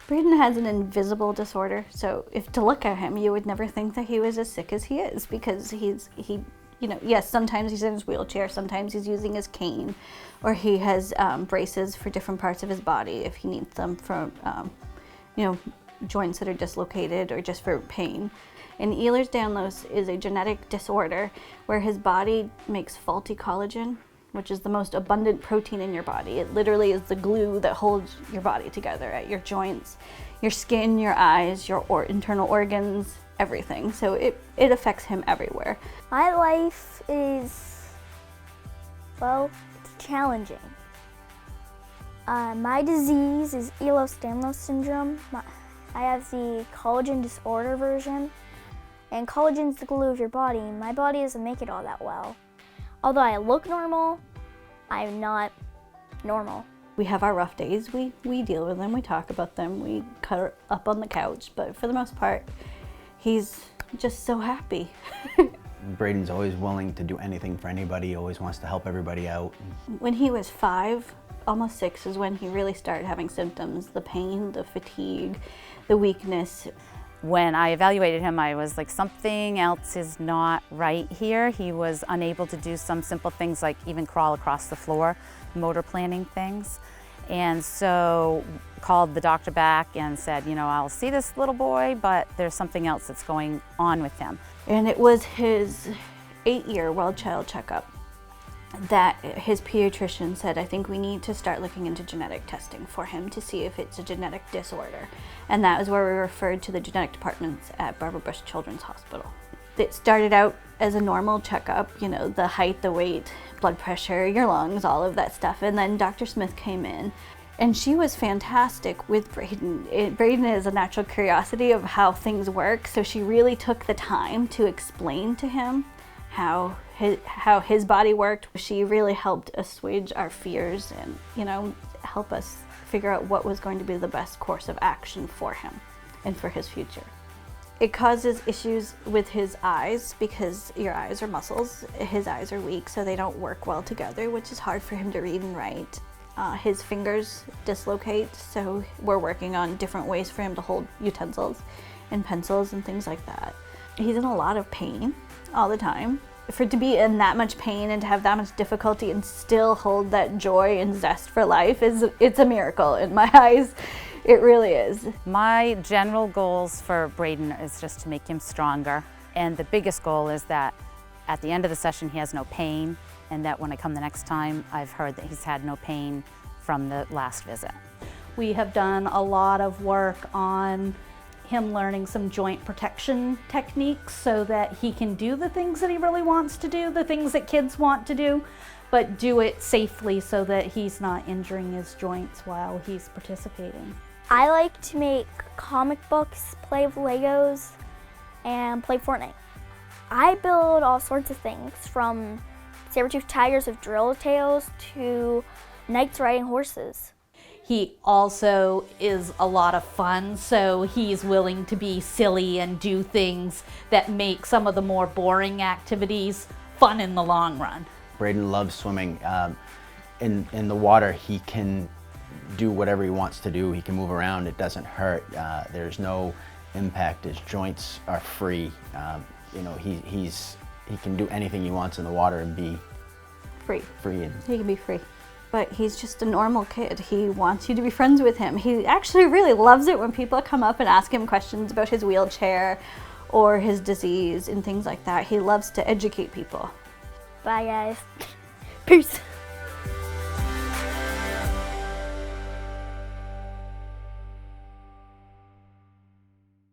Brayden has an invisible disorder, so if to look at him, you would never think that he was as sick as he is, because yes, sometimes he's in his wheelchair, sometimes he's using his cane, or he has braces for different parts of his body if he needs them for, joints that are dislocated or just for pain. And Ehlers-Danlos is a genetic disorder where his body makes faulty collagen, which is the most abundant protein in your body. It literally is the glue that holds your body together at your joints, your skin, your eyes, your internal organs, everything. So it affects him everywhere. My life is, well, it's challenging. My disease is Ehlers-Danlos syndrome. I have the collagen disorder version, and collagen's the glue of your body. My body doesn't make it all that well. Although I look normal, I'm not normal. We have our rough days, we deal with them, we talk about them, we cut up on the couch, but for the most part, he's just so happy. Brayden's always willing to do anything for anybody, always wants to help everybody out. When he was 5, almost 6 is when he really started having symptoms, the pain, the fatigue, the weakness. When I evaluated him, I was like, something else is not right here. He was unable to do some simple things like even crawl across the floor, motor planning things. And so called the doctor back and said, I'll see this little boy, but there's something else that's going on with him. And it was his 8-year well-child checkup that his pediatrician said, I think we need to start looking into genetic testing for him to see if it's a genetic disorder. And that was where we referred to the genetic departments at Barbara Bush Children's Hospital. It started out as a normal checkup, the height, the weight, blood pressure, your lungs, all of that stuff. And then Dr. Smith came in, and she was fantastic with Brayden. Brayden is a natural curiosity of how things work, so she really took the time to explain to him how his body worked. She really helped assuage our fears and, help us figure out what was going to be the best course of action for him and for his future. It causes issues with his eyes because your eyes are muscles. His eyes are weak, so they don't work well together, which is hard for him to read and write. His fingers dislocate, so we're working on different ways for him to hold utensils and pencils and things like that. He's in a lot of pain all the time. For it to be in that much pain and to have that much difficulty and still hold that joy and zest for life it's a miracle in my eyes. It really is. My general goals for Brayden is just to make him stronger. And the biggest goal is that at the end of the session he has no pain, and that when I come the next time, I've heard that he's had no pain from the last visit. We have done a lot of work on him learning some joint protection techniques so that he can do the things that he really wants to do, the things that kids want to do, but do it safely so that he's not injuring his joints while he's participating. I like to make comic books, play with Legos, and play Fortnite. I build all sorts of things, from saber-toothed tigers with drill tails to knights riding horses. He also is a lot of fun, so he's willing to be silly and do things that make some of the more boring activities fun in the long run. Brayden loves swimming. In the water, he can do whatever he wants to do. He can move around, it doesn't hurt. There's no impact, his joints are free. He can do anything he wants in the water and be Free. He can be free. But he's just a normal kid. He wants you to be friends with him. He actually really loves it when people come up and ask him questions about his wheelchair or his disease and things like that. He loves to educate people. Bye guys. Peace.